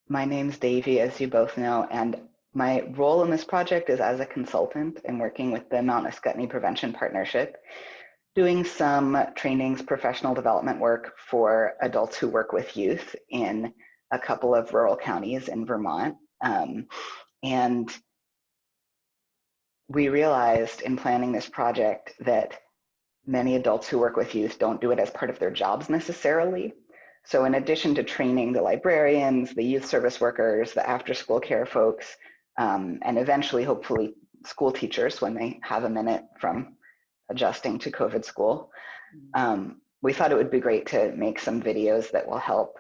My name's Davey, as you both know, and my role in this project is as a consultant and working with the Mount Escutney Prevention Partnership, doing some trainings, professional development work for adults who work with youth in a couple of rural counties in Vermont. And we realized in planning this project that many adults who work with youth don't do it as part of their jobs necessarily. So in addition to training the librarians, the youth service workers, the after school care folks, and eventually, hopefully, school teachers when they have a minute from adjusting to COVID school, we thought it would be great to make some videos that will help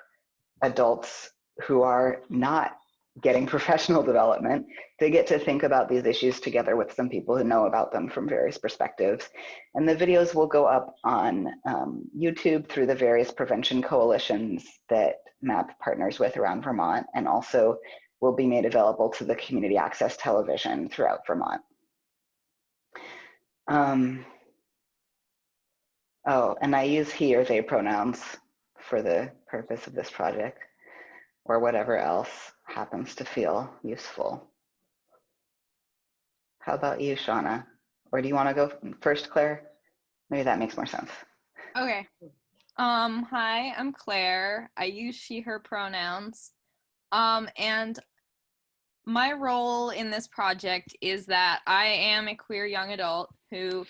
adults who are not getting professional development to get to think about these issues together with some people who know about them from various perspectives. And the videos will go up on YouTube through the various prevention coalitions that MAP partners with around Vermont, and also will be made available to the community access television throughout Vermont. Oh, and I use he or they pronouns for the purpose of this project, or whatever else happens to feel useful. How about you, Shauna? Or do you want to go first, Claire? Maybe that makes more sense. Okay. Hi, I'm Claire. I use she, her pronouns. And my role in this project is that I am a queer young adult who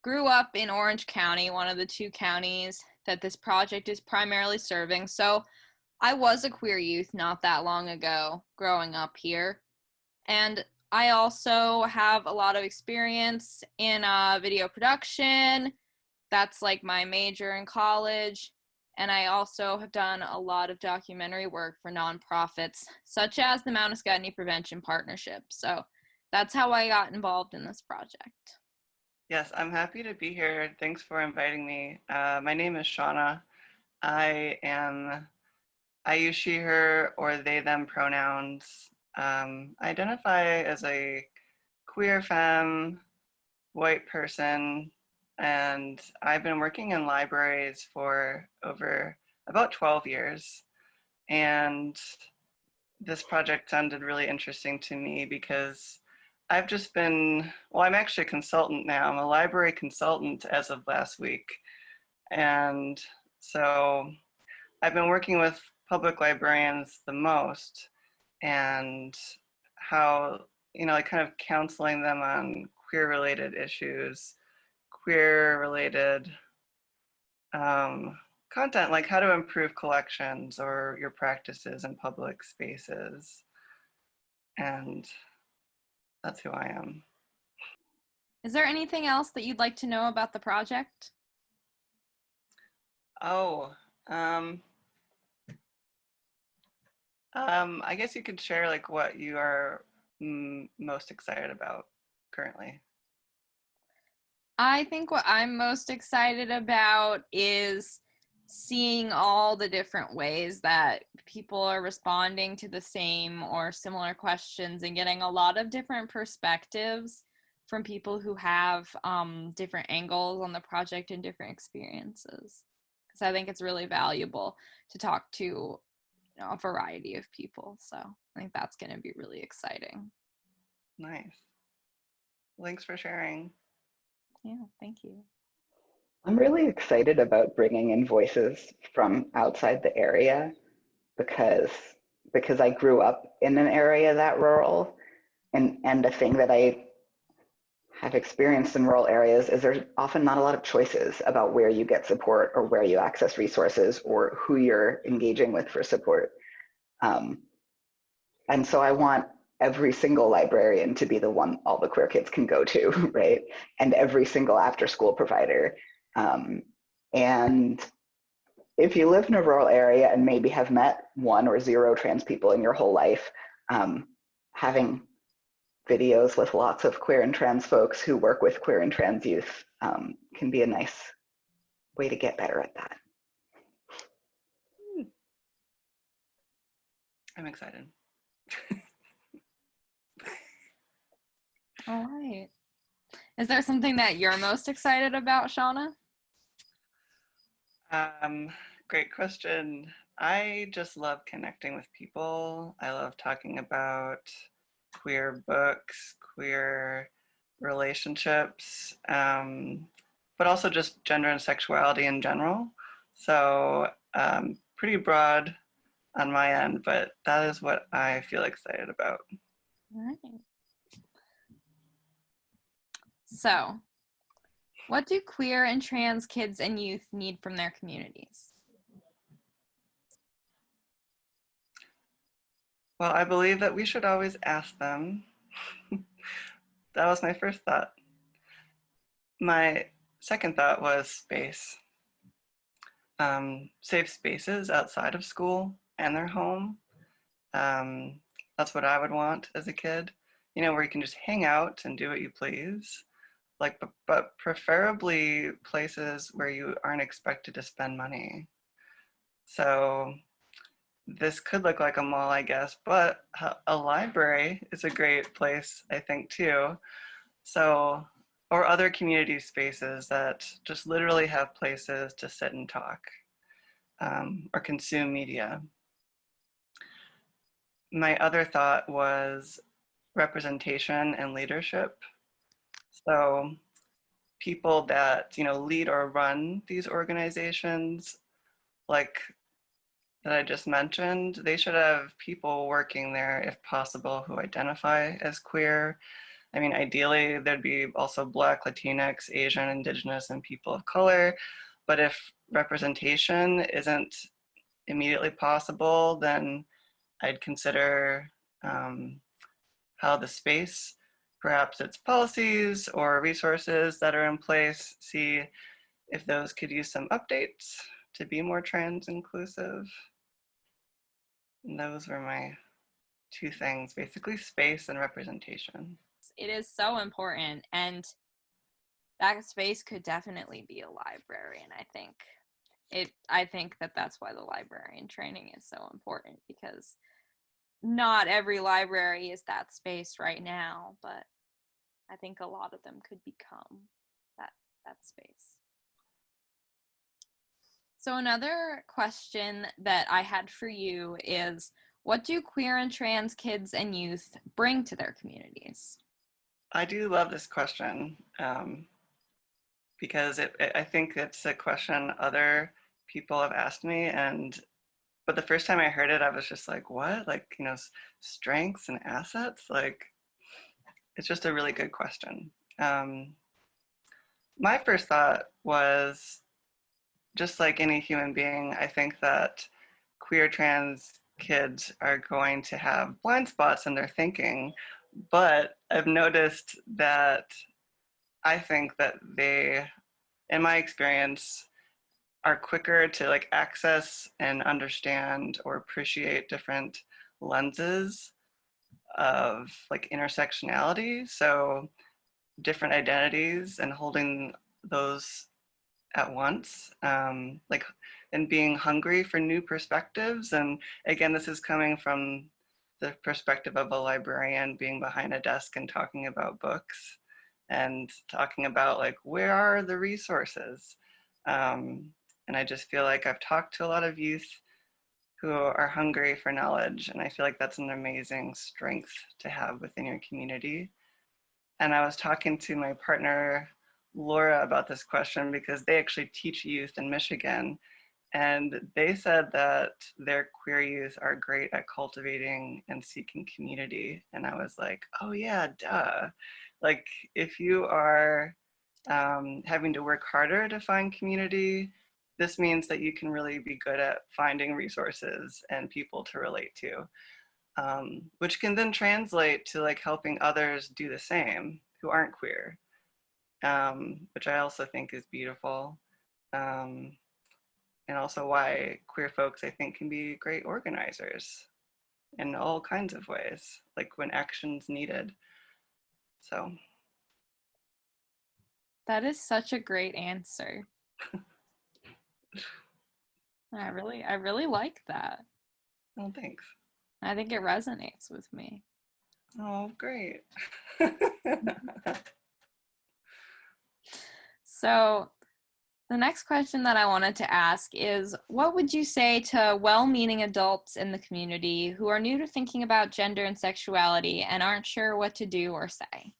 grew up in Orange County, one of the two counties that this project is primarily serving. So I was a queer youth not that long ago growing up here. And I also have a lot of experience in video production. That's like my major in college. And I also have done a lot of documentary work for nonprofits, such as the Mount Escutney Prevention Partnership. So that's how I got involved in this project. Yes, I'm happy to be here. Thanks for inviting me. My name is Shauna. I use she, her, or they, them pronouns. I identify as a queer femme, white person, and I've been working in libraries for over about 12 years. And this project sounded really interesting to me because I've just been, well, I'm actually a consultant now. I'm a library consultant as of last week. And so I've been working with public librarians the most, and how, like kind of counseling them on queer related issues, queer related content, like how to improve collections or your practices in public spaces. And that's who I am. Is there anything else that you'd like to know about the project? Oh, I guess you could share like what you are most excited about currently. I think what I'm most excited about is seeing all the different ways that people are responding to the same or similar questions and getting a lot of different perspectives from people who have different angles on the project and different experiences. Because I think it's really valuable to talk to a variety of people. So I think that's going to be really exciting. Nice. Thanks for sharing. Yeah, thank you. I'm really excited about bringing in voices from outside the area because I grew up in an area that rural, and a thing that I have experienced in rural areas is there's often not a lot of choices about where you get support or where you access resources or who you're engaging with for support. And so I want every single librarian to be the one all the queer kids can go to, right? And every single after school provider. And if you live in a rural area and maybe have met 1 or 0 trans people in your whole life, having videos with lots of queer and trans folks who work with queer and trans youth can be a nice way to get better at that. I'm excited. All right. Is there something that you're most excited about, Shauna? Great question. I just love connecting with people. I love talking about queer books, queer relationships, but also just gender and sexuality in general. So pretty broad on my end, but that is what I feel excited about. All right. So, what do queer and trans kids and youth need from their communities? Well, I believe that we should always ask them. That was my first thought. My second thought was space. Safe spaces outside of school and their home. That's what I would want as a kid, where you can just hang out and do what you please. Like, but preferably places where you aren't expected to spend money. So this could look like a mall, I guess, but a library is a great place, I think, too. So, or other community spaces that just literally have places to sit and talk, or consume media. My other thought was representation and leadership. So people that, lead or run these organizations, like that I just mentioned, they should have people working there, if possible, who identify as queer. I mean, ideally, there'd be also Black, Latinx, Asian, Indigenous, and people of color. But if representation isn't immediately possible, then I'd consider how the space, perhaps its policies or resources that are in place, see if those could use some updates to be more trans inclusive. And those were my two things, basically space and representation. It is so important, and that space could definitely be a library, and I think that that's why the librarian training is so important, because not every library is that space right now, but I think a lot of them could become that space. So another question that I had for you is, what do queer and trans kids and youth bring to their communities? I do love this question because I think it's a question other people have asked me, but the first time I heard it, I was just like, what? Like, strengths and assets? Like, it's just a really good question. My first thought was, just like any human being, I think that queer trans kids are going to have blind spots in their thinking, but I've noticed that I think that they, in my experience, are quicker to like access and understand or appreciate different lenses of like intersectionality. So different identities and holding those at once, like, and being hungry for new perspectives. And again, this is coming from the perspective of a librarian being behind a desk and talking about books and talking about like, where are the resources? And I just feel like I've talked to a lot of youth who are hungry for knowledge. And I feel like that's an amazing strength to have within your community. And I was talking to my partner, Laura, about this question because they actually teach youth in Michigan. And they said that their queer youth are great at cultivating and seeking community. And I was like, oh yeah, duh. Like if you are having to work harder to find community, this means that you can really be good at finding resources and people to relate to, which can then translate to like helping others do the same who aren't queer, which I also think is beautiful. And also why queer folks, I think, can be great organizers in all kinds of ways, like when action's needed. So. That is such a great answer. I really like that. Oh, thanks. I think it resonates with me. Oh, great. So The next question that I wanted to ask is, what would you say to well-meaning adults in the community who are new to thinking about gender and sexuality and aren't sure what to do or say?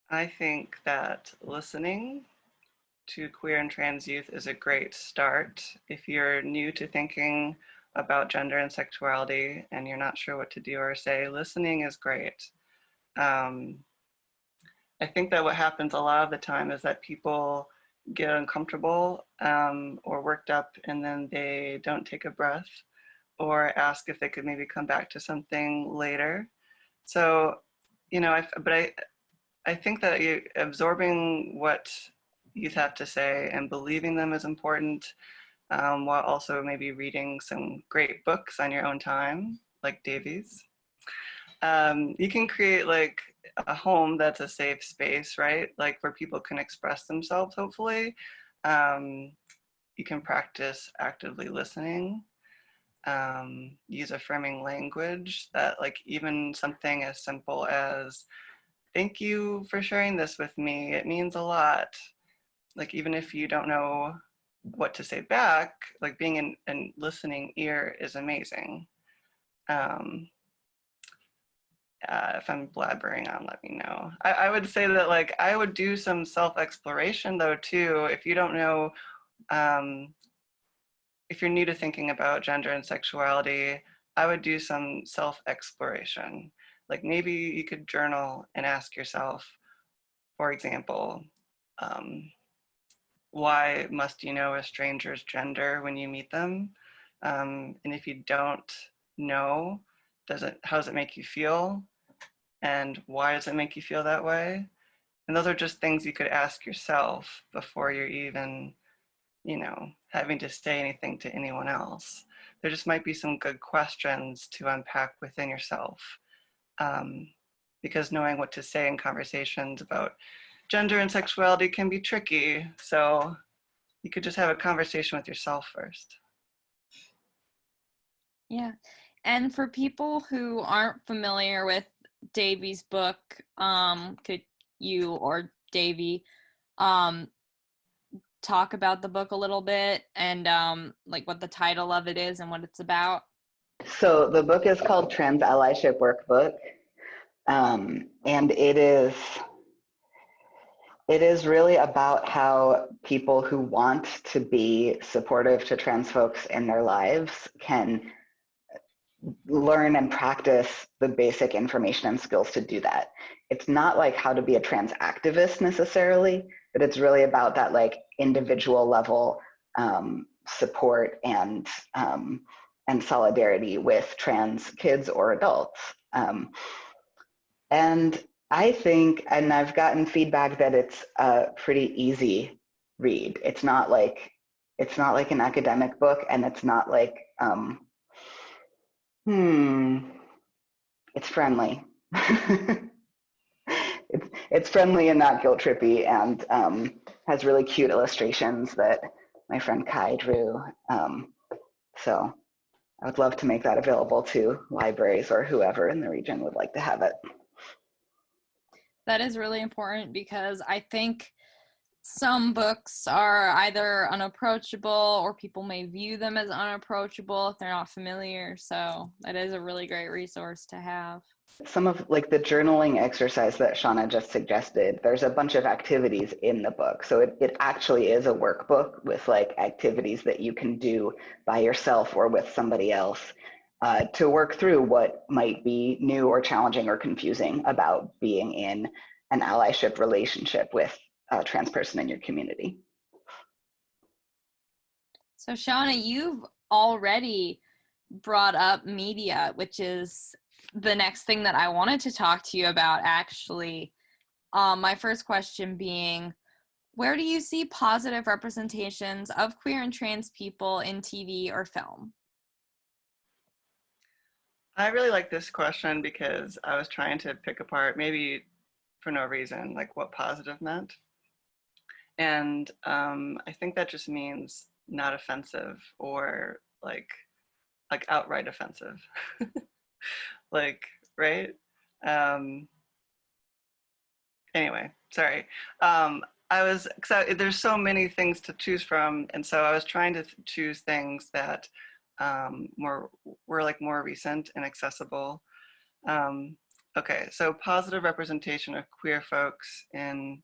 I think that listening to queer and trans youth is a great start. If you're new to thinking about gender and sexuality and you're not sure what to do or say, listening is great. I think that what happens a lot of the time is that people get uncomfortable or worked up, and then they don't take a breath or ask if they could maybe come back to something later. So, you know, I think that absorbing what youth have to say and believing them is important, while also maybe reading some great books on your own time, like Davies. You can create like a home that's a safe space, right? Like where people can express themselves, hopefully. You can practice actively listening, use affirming language that like even something as simple as, thank you for sharing this with me. It means a lot. Like even if you don't know what to say back, like being an listening ear is amazing. If I'm blabbering on, let me know. I would say that like I would do some self-exploration though too. If you don't know, if you're new to thinking about gender and sexuality, I would do some self-exploration. Like maybe you could journal and ask yourself, for example, why must you know a stranger's gender when you meet them? And if you don't know, how does it make you feel? And why does it make you feel that way? And those are just things you could ask yourself before you're even, you know, having to say anything to anyone else. There just might be some good questions to unpack within yourself. Because knowing what to say in conversations about gender and sexuality can be tricky. So you could just have a conversation with yourself first. Yeah. And for people who aren't familiar with Davy's book, could you or Davy talk about the book a little bit and like what the title of it is and what it's about? So the book is called Trans Allyship Workbook, and it is really about how people who want to be supportive to trans folks in their lives can learn and practice the basic information and skills to do that. It's not like how to be a trans activist necessarily, but it's really about that like individual level support and solidarity with trans kids or adults. And I think, and I've gotten feedback that it's a pretty easy read. It's not like an academic book, and it's not like it's friendly. it's friendly and not guilt trippy, and has really cute illustrations that my friend Kai drew. So I would love to make that available to libraries or whoever in the region would like to have it. That is really important because I think some books are either unapproachable or people may view them as unapproachable if they're not familiar. So that is a really great resource to have. Some of like the journaling exercise that Shauna just suggested, there's a bunch of activities in the book. So it actually is a workbook with like activities that you can do by yourself or with somebody else to work through what might be new or challenging or confusing about being in an allyship relationship with a trans person in your community. So Shauna, you've already brought up media, which is the next thing that I wanted to talk to you about, actually. My first question being, where do you see positive representations of queer and trans people in TV or film? I really like this question because I was trying to pick apart, maybe for no reason, like what positive meant. And I think that just means not offensive or like outright offensive. Like, right? Anyway, sorry. There's so many things to choose from, and so I was trying to choose things that were like more recent and accessible. Okay, so positive representation of queer folks in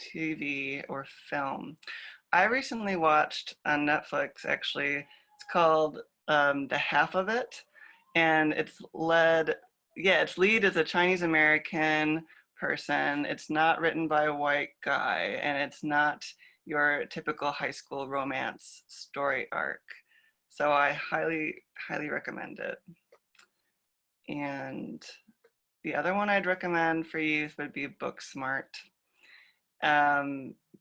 TV or film. I recently watched on Netflix, actually, it's called The Half of It, and its lead is a Chinese American person. It's not written by a white guy, and it's not your typical high school romance story arc. So I highly, highly recommend it. And the other one I'd recommend for youth would be Booksmart.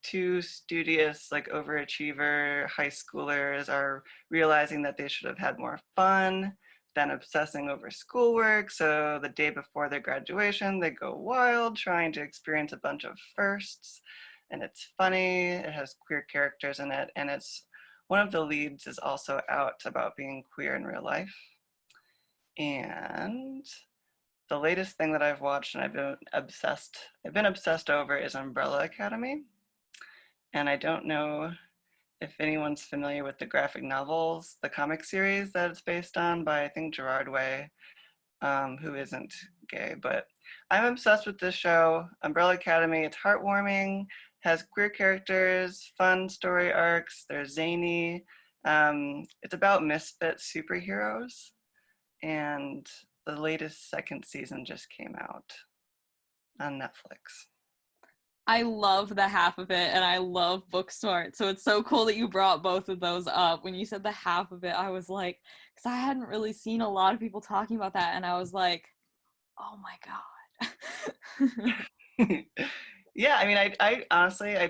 Two studious, like overachiever high schoolers are realizing that they should have had more fun than obsessing over schoolwork. So the day before their graduation, they go wild trying to experience a bunch of firsts. And it's funny, it has queer characters in it, and it's one of the leads is also out about being queer in real life. And the latest thing that I've watched and I've been obsessed over is Umbrella Academy. And I don't know if anyone's familiar with the graphic novels, the comic series that it's based on by, I think, Gerard Way, who isn't gay, but I'm obsessed with this show, Umbrella Academy. It's heartwarming, has queer characters, fun story arcs, they're zany. It's about misfit superheroes, and the latest second season just came out on Netflix. I love The Half of It, and I love Booksmart. So it's so cool that you brought both of those up. When you said The Half of It, I was like, because I hadn't really seen a lot of people talking about that, and I was like, oh my God. Yeah, I mean, I honestly, I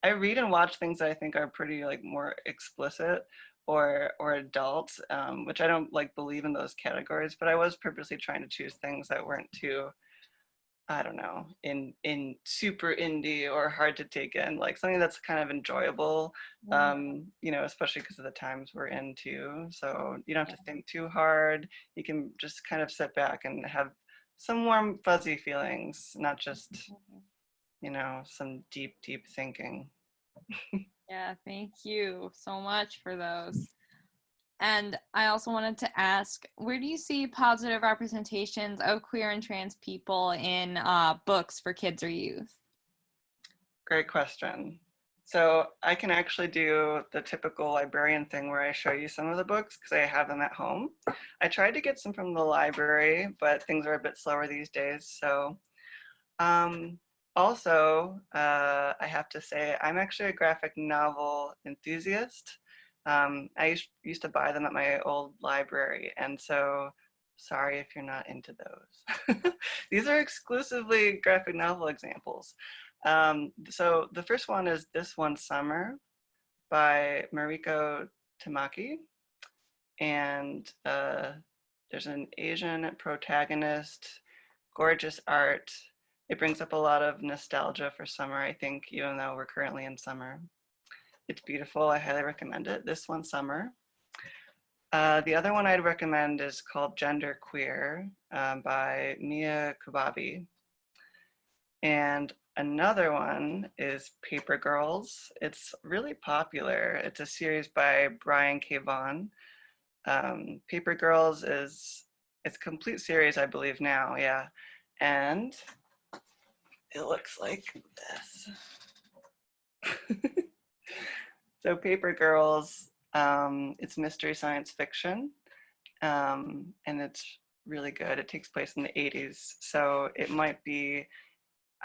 read and watch things that I think are pretty like more explicit or adult, which I don't like believe in those categories, but I was purposely trying to choose things that weren't too, I don't know, in super indie or hard to take in, like something that's kind of enjoyable, you know, especially because of the times we're in too. So you don't have to think too hard. You can just kind of sit back and have some warm, fuzzy feelings, not just, you know, some deep, deep thinking. Yeah, thank you so much for those. And I also wanted to ask, where do you see positive representations of queer and trans people in books for kids or youth? Great question. So I can actually do the typical librarian thing where I show you some of the books because I have them at home. I tried to get some from the library, but things are a bit slower these days. So also, I have to say, I'm actually a graphic novel enthusiast. I used to buy them at my old library, and so sorry if you're not into those. These are exclusively graphic novel examples. So the first one is This One Summer by Mariko Tamaki, and there's an Asian protagonist, gorgeous art. It brings up a lot of nostalgia for summer, I think, even though we're currently in summer. It's beautiful. I highly recommend it. This One Summer. The other one I'd recommend is called Gender Queer by Mia Kubabi. And another one is Paper Girls. It's really popular. It's a series by Brian K. Vaughan. Paper Girls is it's a complete series, I believe now, yeah. And it looks like this. So Paper Girls, it's mystery science fiction, and it's really good. It takes place in the 80s, so it might be,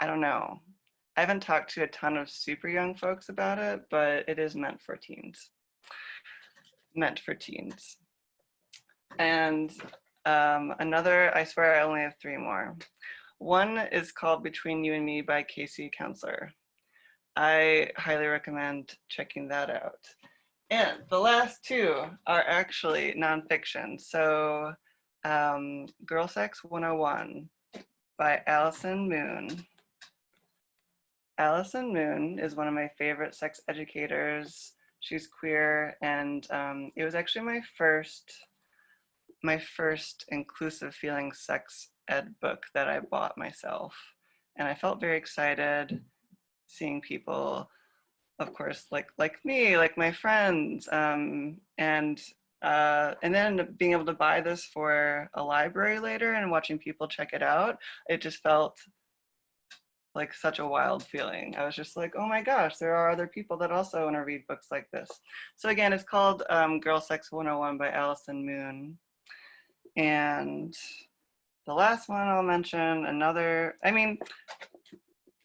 I don't know. I haven't talked to a ton of super young folks about it, but it is meant for teens. Meant for teens. And another, I swear I only have 3 more. One is called Between You and Me by Casey Counselor. I highly recommend checking that out. And the last 2 are actually nonfiction. So Girl Sex 101 by Allison Moon. Allison Moon is one of my favorite sex educators. She's queer, and it was actually my first inclusive feeling sex ed book that I bought myself. And I felt very excited seeing people, of course, like me, like my friends, and then being able to buy this for a library later and watching people check it out, it just felt like such a wild feeling. I was just like, oh my gosh, there are other people that also want to read books like this. So again, it's called Girl Sex 101 by Allison Moon. And the last one I'll mention,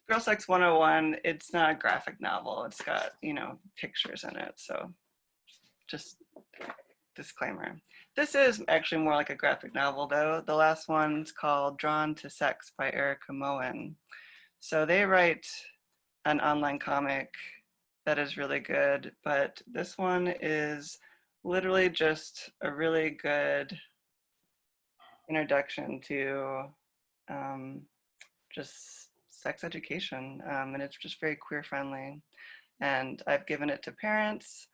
Girl Sex 101, it's not a graphic novel. It's got, pictures in it. So just disclaimer. This is actually more like a graphic novel though. The last one's called Drawn to Sex by Erica Moen. So they write an online comic that is really good, but this one is literally just a really good introduction to just sex education, and it's just very queer friendly. And I've given it to parents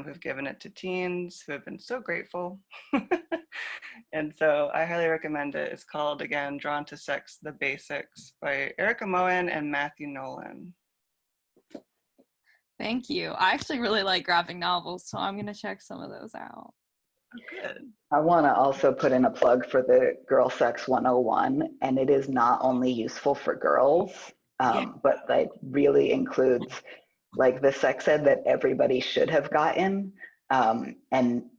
who've given it to teens who have been so grateful. And so I highly recommend it. It's called, again, Drawn to Sex, The Basics by Erica Moen and Matthew Nolan. Thank you. I actually really like graphic novels, so I'm going to check some of those out. Oh, good. I want to also put in a plug for the Girl Sex 101, and it is not only useful for girls, but like really includes like the sex ed that everybody should have gotten. And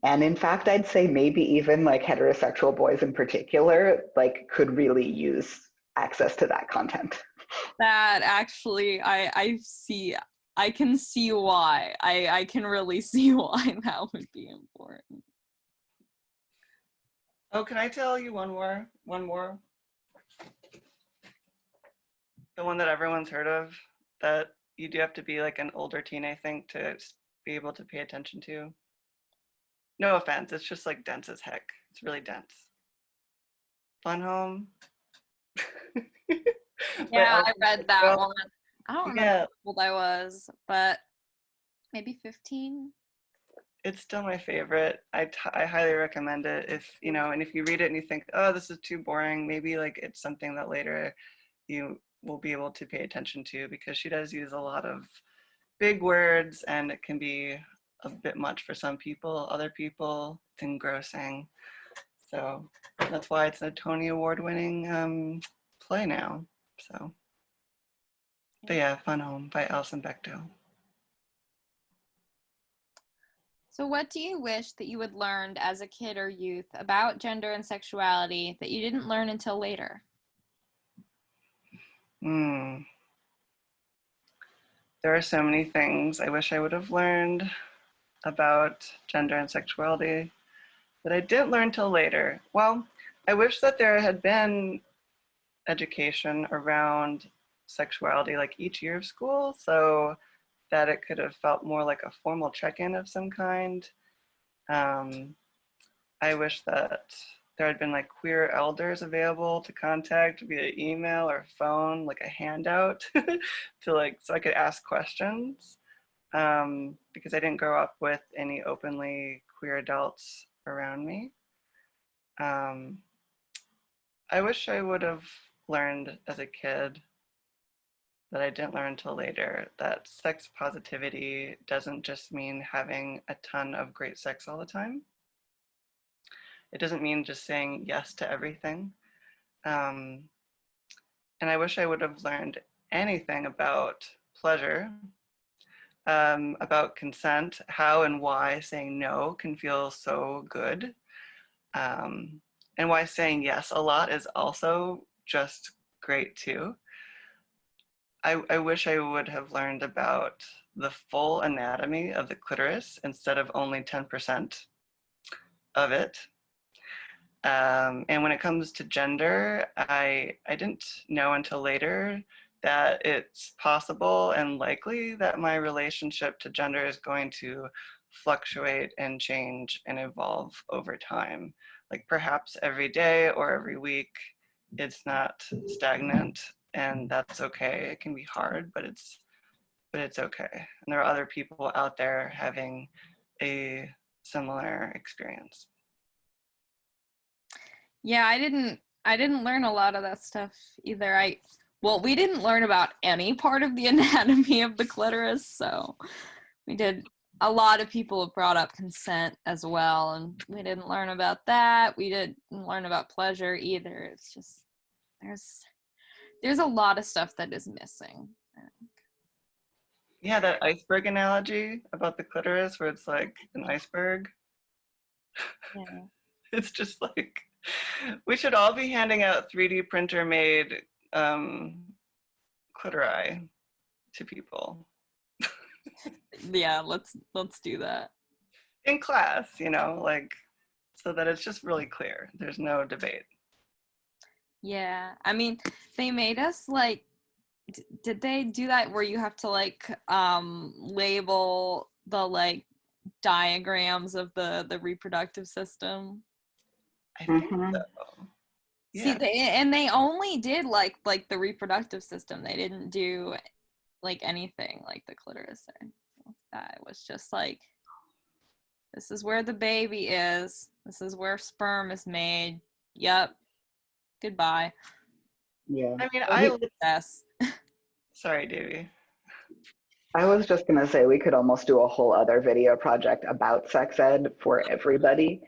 in fact, I'd say maybe even like heterosexual boys in particular, like could really use access to that content. That actually, I can see why. I can really see why that would be important. Oh, can I tell you one more? The one that everyone's heard of, that you do have to be like an older teen, I think, to be able to pay attention to. No offense, it's just like dense as heck. It's really dense. Fun Home. Yeah, I read that one. I don't remember how old I was, but maybe 15. It's still my favorite. I highly recommend it. If and if you read it and you think, oh, this is too boring, maybe like it's something that later you will be able to pay attention to, because she does use a lot of big words and it can be a bit much for some people. Other people, it's engrossing. So that's why it's a Tony Award-winning play now. So, but yeah, Fun Home by Alison Bechdel. So what do you wish that you had learned as a kid or youth about gender and sexuality that you didn't learn until later? There are so many things I wish I would have learned about gender and sexuality that I didn't learn till later. Well, I wish that there had been education around sexuality like each year of school, so that it could have felt more like a formal check-in of some kind. I wish that there had been like queer elders available to contact via email or phone, like a handout so I could ask questions, because I didn't grow up with any openly queer adults around me. I wish I would have learned as a kid, that I didn't learn until later, that sex positivity doesn't just mean having a ton of great sex all the time. It doesn't mean just saying yes to everything. And I wish I would have learned anything about pleasure, about consent, how and why saying no can feel so good, and why saying yes a lot is also just great too. I wish I would have learned about the full anatomy of the clitoris instead of only 10% of it. And when it comes to gender, I didn't know until later that it's possible and likely that my relationship to gender is going to fluctuate and change and evolve over time. Like perhaps every day or every week, it's not stagnant, and that's okay. It can be hard, but it's okay. And there are other people out there having a similar experience. Yeah, I didn't learn a lot of that stuff either. well, we didn't learn about any part of the anatomy of the clitoris, so we did. A lot of people have brought up consent as well, and we didn't learn about that. We didn't learn about pleasure either. It's just there's a lot of stuff that is missing. Yeah, that iceberg analogy about the clitoris where it's like an iceberg. Yeah. It's just like, we should all be handing out 3D printer made clitori to people. Yeah, let's do that. In class, you know, like, so that it's just really clear. There's no debate. Yeah, I mean, they made us like, did they do that where you have to like label the like diagrams of the reproductive system? I think Mhm. so. See, Yeah. they only did like the reproductive system. They didn't do like anything like the clitoris or anything like that. It was just like, this is where the baby is. This is where sperm is made. Yep. Goodbye. Yeah. I mean, Yes. sorry, Davey. I was just going to say we could almost do a whole other video project about sex ed for everybody.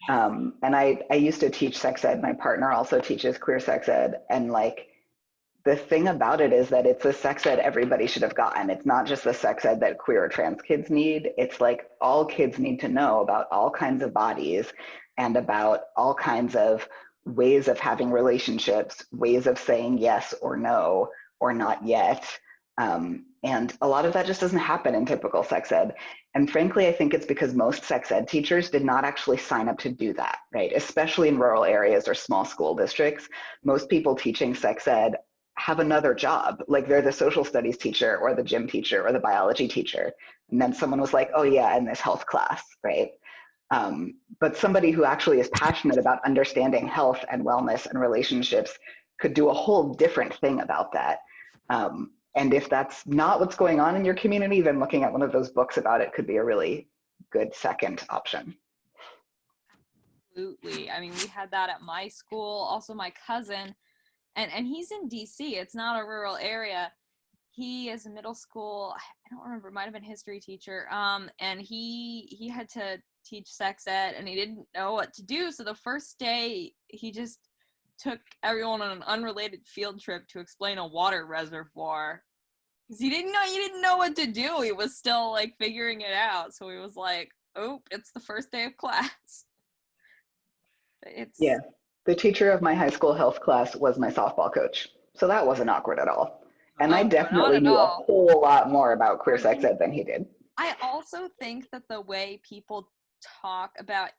And I used to teach sex ed. My partner also teaches queer sex ed. And like, the thing about it is that it's a sex ed everybody should have gotten. It's not just the sex ed that queer or trans kids need. It's like all kids need to know about all kinds of bodies and about all kinds of ways of having relationships, ways of saying yes or no or not yet. And a lot of that just doesn't happen in typical sex ed. And frankly, I think it's because most sex ed teachers did not actually sign up to do that, right? Especially in rural areas or small school districts. Most people teaching sex ed have another job, like they're the social studies teacher or the gym teacher or the biology teacher. And then someone was like, oh yeah, in this health class, right? But somebody who actually is passionate about understanding health and wellness and relationships could do a whole different thing about that. And if that's not what's going on in your community, then looking at one of those books about it could be a really good second option. Absolutely. I mean, we had that at my school. Also, my cousin, and he's in DC. It's not a rural area. He is a middle school. I don't remember. It might have been history teacher. And he had to teach sex ed, and he didn't know what to do. So the first day, he just took everyone on an unrelated field trip to explain a water reservoir. Because he didn't know what to do. He was still like figuring it out. So he was like, "Oh, it's the first day of class." It's Yeah. The teacher of my high school health class was my softball coach. So that wasn't awkward at all. And I oh, no, not definitely at knew a all. whole lot more about queer I sex mean, ed than he did. I also think that the way people talk about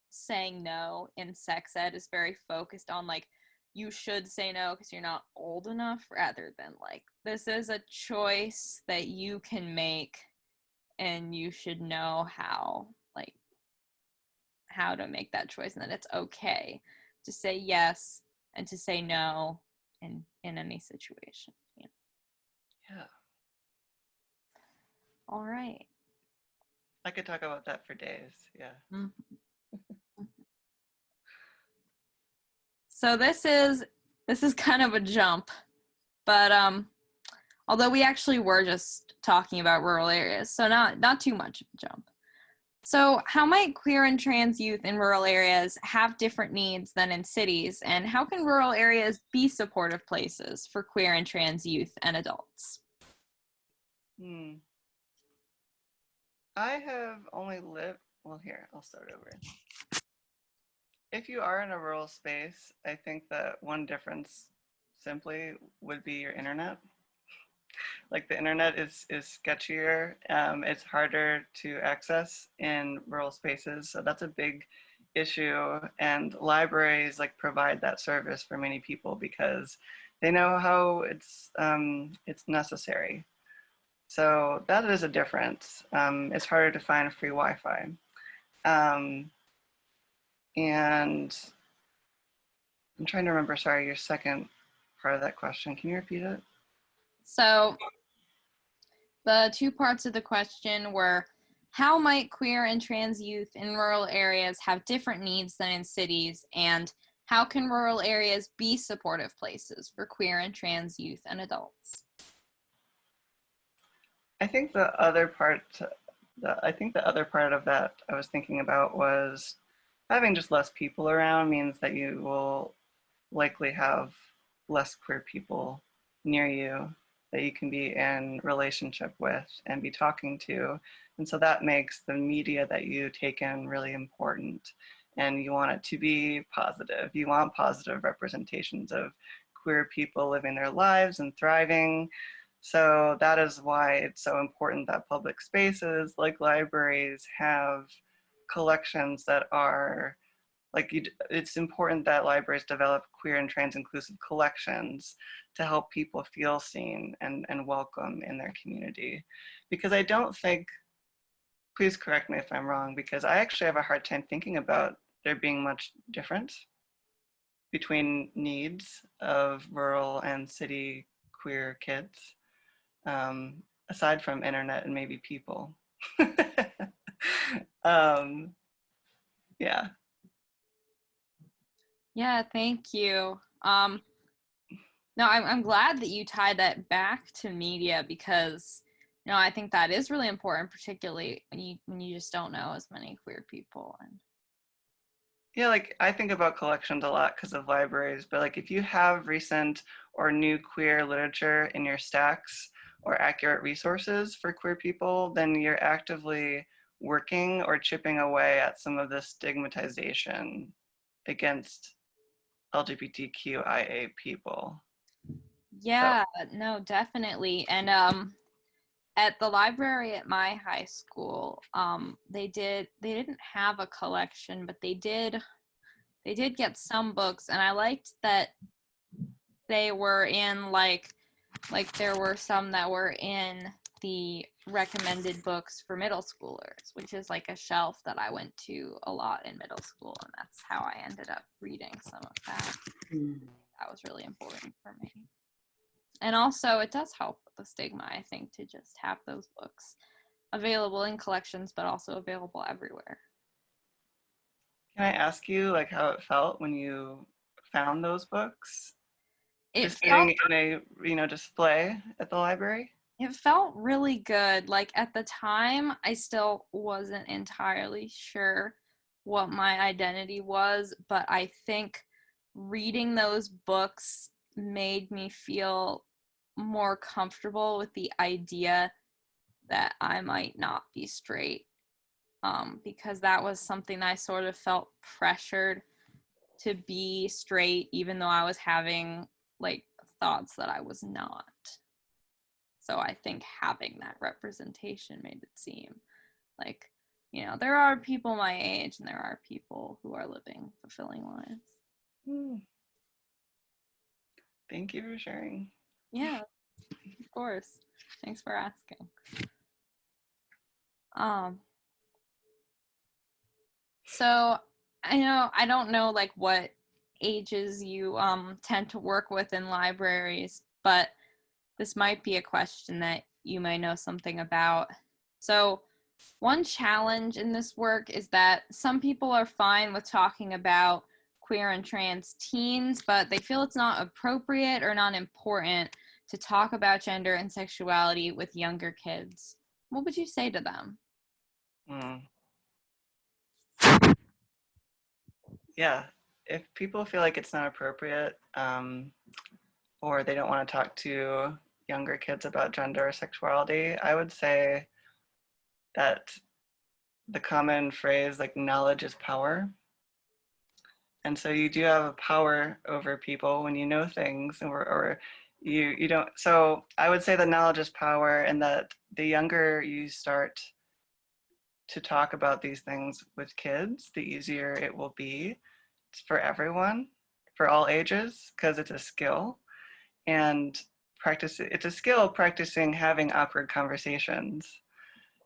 saying no in sex ed is very focused on like, you should say no because you're not old enough, rather than like, this is a choice that you can make and you should know how to make that choice, and that it's okay to say yes and to say no in any situation. Yeah. Yeah. All right. I could talk about that for days. Yeah. Mm-hmm. So this is kind of a jump, but although we actually were just talking about rural areas, so not too much of a jump. So how might queer and trans youth in rural areas have different needs than in cities, and how can rural areas be supportive places for queer and trans youth and adults? I have only lived, well, here, I'll start over. If you are in a rural space, I think that one difference simply would be your internet. Like, the internet is sketchier. It's harder to access in rural spaces. So that's a big issue. And libraries like provide that service for many people because they know how it's necessary. So that is a difference. It's harder to find free Wi-Fi. And I'm trying to remember, sorry, your second part of that question. Can you repeat it? So the two parts of the question were, how might queer and trans youth in rural areas have different needs than in cities, and How can rural areas be supportive places for queer and trans youth and adults? I think the other part of that I was thinking about was having just less people around means that you will likely have less queer people near you that you can be in relationship with and be talking to. And so that makes the media that you take in really important. And you want it to be positive. You want positive representations of queer people living their lives and thriving. So that is why it's so important that public spaces like libraries have collections that are it's important that libraries develop queer and trans inclusive collections to help people feel seen and welcome in their community. Because I don't think, please correct me if I'm wrong, because I actually have a hard time thinking about there being much difference between needs of rural and city queer kids, aside from internet and maybe people. Yeah. Yeah, thank you. No, I'm glad that you tied that back to media because, I think that is really important, particularly when you just don't know as many queer people. And yeah, like I think about collections a lot because of libraries, but like if you have recent or new queer literature in your stacks or accurate resources for queer people, then you're actively working or chipping away at some of the stigmatization against LGBTQIA people. yeah, no, definitely. And at the library at my high school, they didn't have a collection, but they did get some books, and I liked that they were in like there were some that were in the recommended books for middle schoolers, which is like a shelf that I went to a lot in middle school, and that's how I ended up reading some of that. That was really important for me. And also it does help with the stigma, I think, to just have those books available in collections but also available everywhere. Can I ask you like how it felt when you found those books? Just Felt sitting in a display at the library? It felt really good. Like at the time, I still wasn't entirely sure what my identity was, but I think reading those books made me feel more comfortable with the idea that I might not be straight, because that was something I sort of felt pressured to be straight, even though I was having like thoughts that I was not. So I think having that representation made it seem like, there are people my age and there are people who are living fulfilling lives. Thank you for sharing. Yeah, of course. Thanks for asking. So I don't know like what ages you tend to work with in libraries, but this might be a question that you may know something about. So one challenge in this work is that some people are fine with talking about queer and trans teens, but they feel it's not appropriate or not important to talk about gender and sexuality with younger kids. What would you say to them? Yeah, if people feel like it's not appropriate, or they don't want to talk to younger kids about gender or sexuality, I would say that the common phrase like knowledge is power. And so you do have a power over people when you know things, or you don't. So I would say that knowledge is power, and that the younger you start to talk about these things with kids, the easier it will be for everyone, for all ages, because it's a skill. And it's a skill practicing having awkward conversations.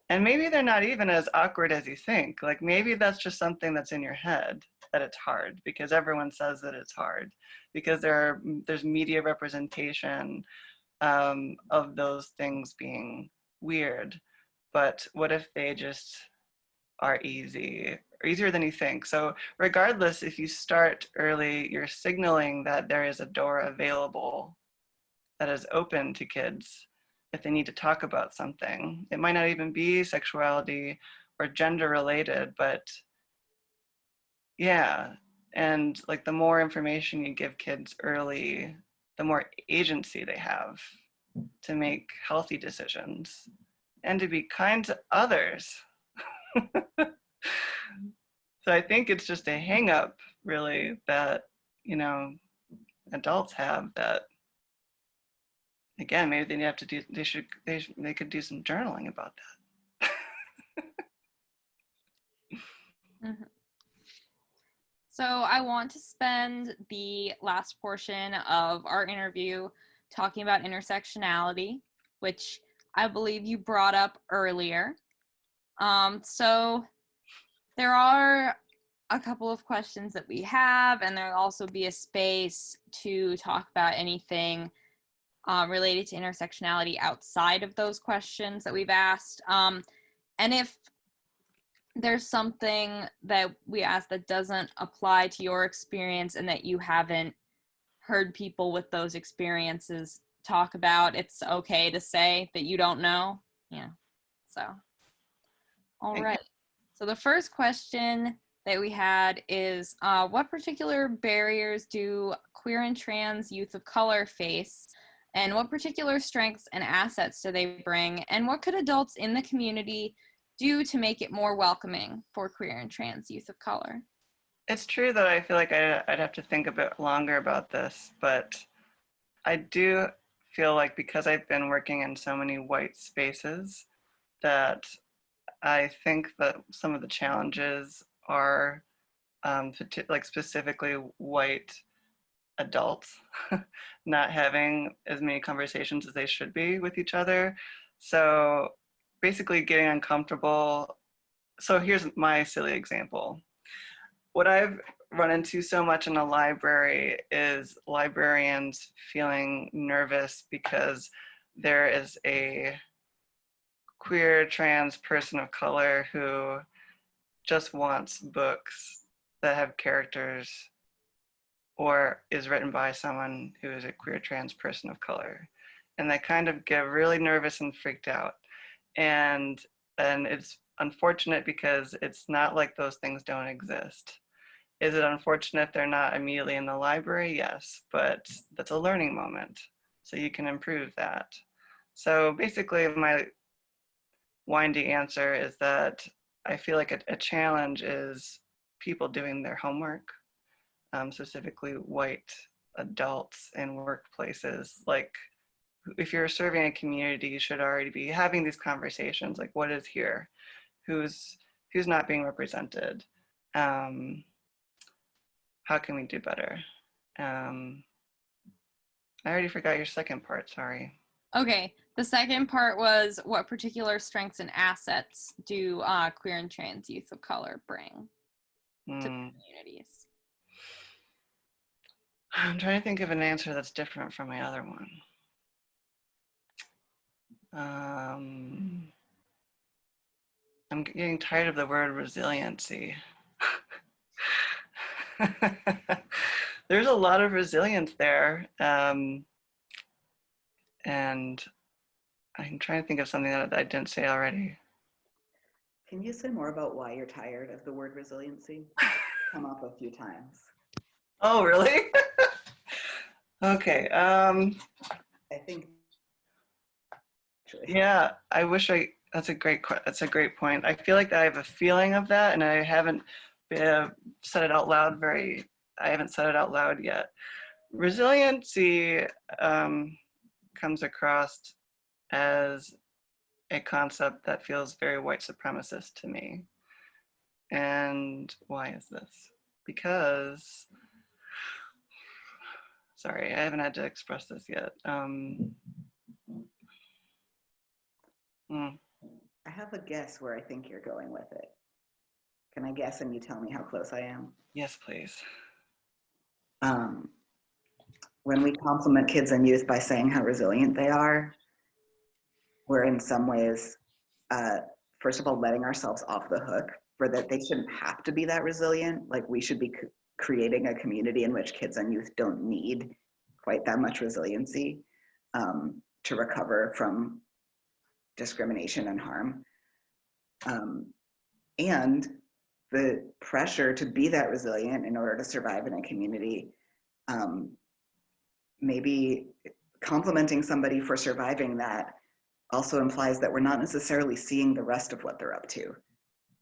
And maybe they're not even as awkward as you think. Like maybe that's just something that's in your head, that it's hard because everyone says that it's hard, because there's media representation of those things being weird. But what if they just are easy, or easier than you think. So regardless, if you start early, you're signaling that there is a door available that is open to kids if they need to talk about something. It might not even be sexuality or gender related, but yeah. And like the more information you give kids early, the more agency they have to make healthy decisions and to be kind to others. So I think it's just a hang up really that, you know, adults have that, again, maybe they have to do, they could do some journaling about that. Mhm. So I want to spend the last portion of our interview talking about intersectionality, which I believe you brought up earlier. So there are a couple of questions that we have, and there'll also be a space to talk about anything related to intersectionality outside of those questions that we've asked. And if there's something that we ask that doesn't apply to your experience and that you haven't heard people with those experiences talk about, it's okay to say that you don't know. Yeah. So, all right. So the first question that we had is, what particular barriers do queer and trans youth of color face? And what particular strengths and assets do they bring? And what could adults in the community do to make it more welcoming for queer and trans youth of color? It's true that I feel like I'd have to think a bit longer about this, but I do feel like because I've been working in so many white spaces that I think that some of the challenges are like specifically white adults not having as many conversations as they should be with each other. So basically getting uncomfortable. So here's my silly example. What I've run into so much in a library is librarians feeling nervous because there is a queer trans person of color who just wants books that have characters or is written by someone who is a queer trans person of color. And they kind of get really nervous and freaked out. And it's unfortunate because it's not like those things don't exist. Is it unfortunate they're not immediately in the library? Yes, but that's a learning moment. So you can improve that. So basically my windy answer is that I feel like a challenge is people doing their homework, specifically white adults in workplaces. Like if you're serving a community, you should already be having these conversations, like what is here? Who's not being represented? How can we do better? I already forgot your second part, sorry. Okay, the second part was, what particular strengths and assets do queer and trans youth of color bring to communities? I'm trying to think of an answer that's different from my other one. I'm getting tired of the word resiliency. There's a lot of resilience there. And I'm trying to think of something that I didn't say already. Can you say more about why you're tired of the word resiliency? It's come up a few times. Oh, really? Okay. I think. Actually. Yeah, I wish that's a great point. I feel like I have a feeling of that, and I haven't said it out loud I haven't said it out loud yet. Resiliency comes across as a concept that feels very white supremacist to me. And why is this? Because, sorry, I haven't had to express this yet. I have a guess where I think you're going with it. Can I guess and you tell me how close I am? Yes, please. When we compliment kids and youth by saying how resilient they are, we're in some ways, first of all, letting ourselves off the hook for that they shouldn't have to be that resilient. Like we should be creating a community in which kids and youth don't need quite that much resiliency to recover from discrimination and harm. And the pressure to be that resilient in order to survive in a community, maybe complimenting somebody for surviving that also implies that we're not necessarily seeing the rest of what they're up to.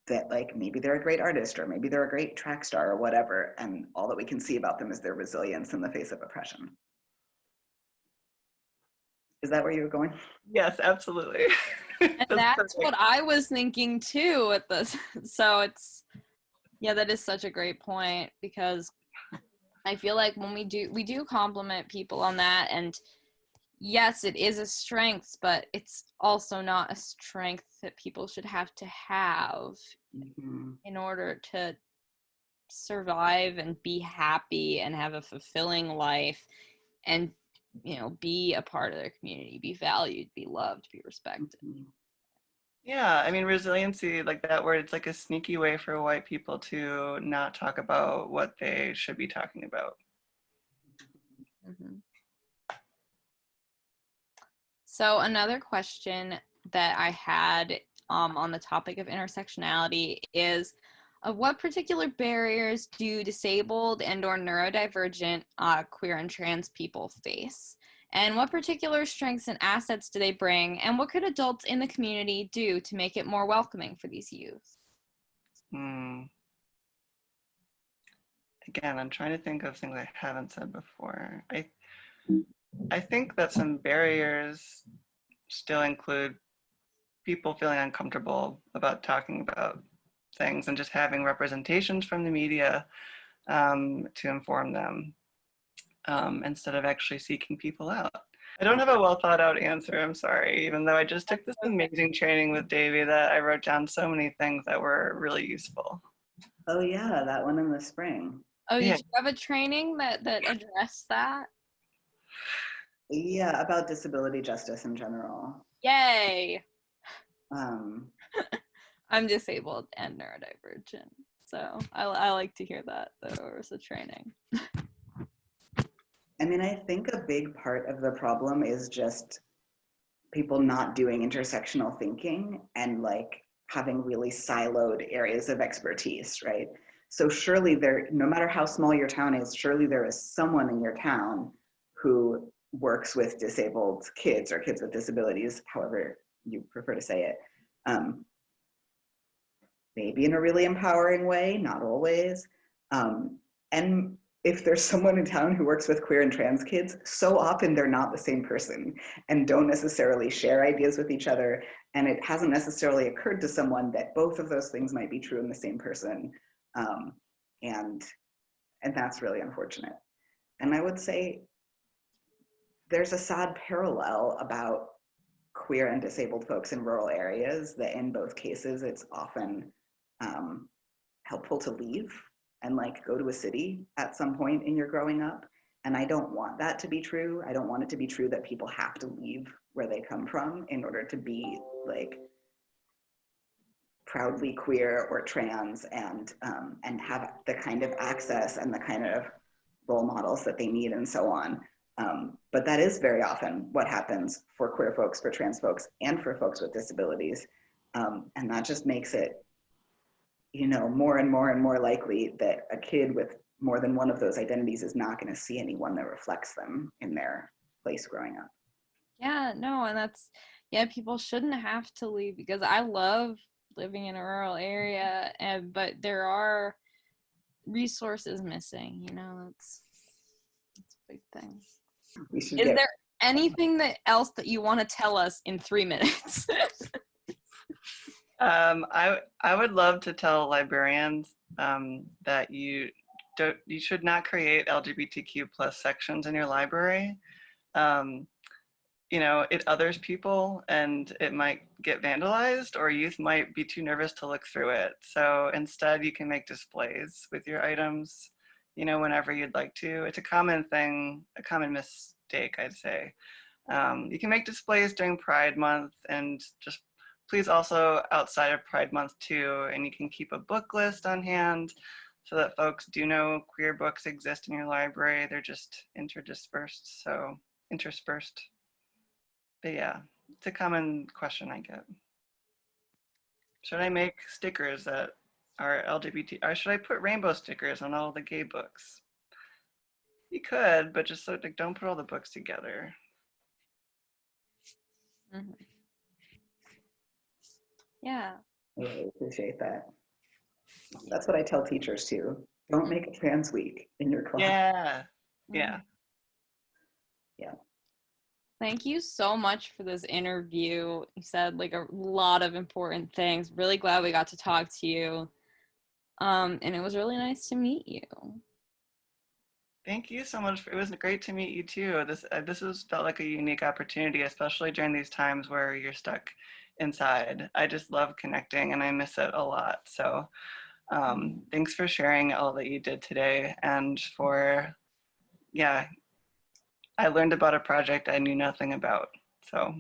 That like maybe they're a great artist or maybe they're a great track star or whatever, and all that we can see about them is their resilience in the face of oppression. Is that where you were going? Yes, absolutely. And that's what I was thinking too at this. So it's, yeah, that is such a great point, because I feel like when we do compliment people on that, and yes, it is a strength, but it's also not a strength that people should have to have in order to survive and be happy and have a fulfilling life and, you know, be a part of their community, be valued, be loved, be respected. Yeah, I mean, resiliency, like that word, it's like a sneaky way for white people to not talk about what they should be talking about. So another question that I had on the topic of intersectionality is, what particular barriers do disabled and or neurodivergent queer and trans people face? And what particular strengths and assets do they bring? And what could adults in the community do to make it more welcoming for these youth? Again, I'm trying to think of things I haven't said before. I think that some barriers still include people feeling uncomfortable about talking about things and just having representations from the media to inform them instead of actually seeking people out. I don't have a well thought out answer, I'm sorry, even though I just took this amazing training with Davey that I wrote down so many things that were really useful. Oh yeah, that one in the spring. Oh, you have a training that addressed that? Yeah, about disability justice in general. Yay! I'm disabled and neurodivergent, so I like to hear that there was a training. I mean, I think a big part of the problem is just people not doing intersectional thinking and like having really siloed areas of expertise, right? So surely there, no matter how small your town is, surely there is someone in your town who works with disabled kids or kids with disabilities, however you prefer to say it. Maybe in a really empowering way, not always. And if there's someone in town who works with queer and trans kids, so often they're not the same person and don't necessarily share ideas with each other. And it hasn't necessarily occurred to someone that both of those things might be true in the same person. And that's really unfortunate. And I would say there's a sad parallel about queer and disabled folks in rural areas, that in both cases, it's often helpful to leave and like go to a city at some point in your growing up. And I don't want that to be true. I don't want it to be true that people have to leave where they come from in order to be like proudly queer or trans and have the kind of access and the kind of role models that they need and so on. But that is very often what happens for queer folks, for trans folks, and for folks with disabilities. And that just makes it, you know, more and more and more likely that a kid with more than one of those identities is not going to see anyone that reflects them in their place growing up. Yeah, no, and that's, yeah, people shouldn't have to leave, because I love living in a rural area, but there are resources missing, you know, that's a big thing. Is there anything else that you want to tell us in 3 minutes? I would love to tell librarians that you should not create LGBTQ plus sections in your library. You know, it others people and it might get vandalized, or youth might be too nervous to look through it. So instead you can make displays with your items, you know, whenever you'd like to. It's a common thing, a common mistake, I'd say. You can make displays during Pride Month and just please also, outside of Pride Month too, and you can keep a book list on hand so that folks do know queer books exist in your library. They're just interspersed. But yeah, it's a common question I get. Should I make stickers that are LGBT, or should I put rainbow stickers on all the gay books? You could, but just so, like, don't put all the books together. Mm-hmm. Yeah. I really appreciate that. That's what I tell teachers too. Don't make a trans week in your class. Yeah, yeah. Yeah. Thank you so much for this interview. You said like a lot of important things. Really glad we got to talk to you. And it was really nice to meet you. Thank you so much. It was great to meet you too. This felt like a unique opportunity, especially during these times where you're stuck inside. I just love connecting and I miss it a lot. So thanks for sharing all that you did today, and yeah, I learned about a project I knew nothing about. So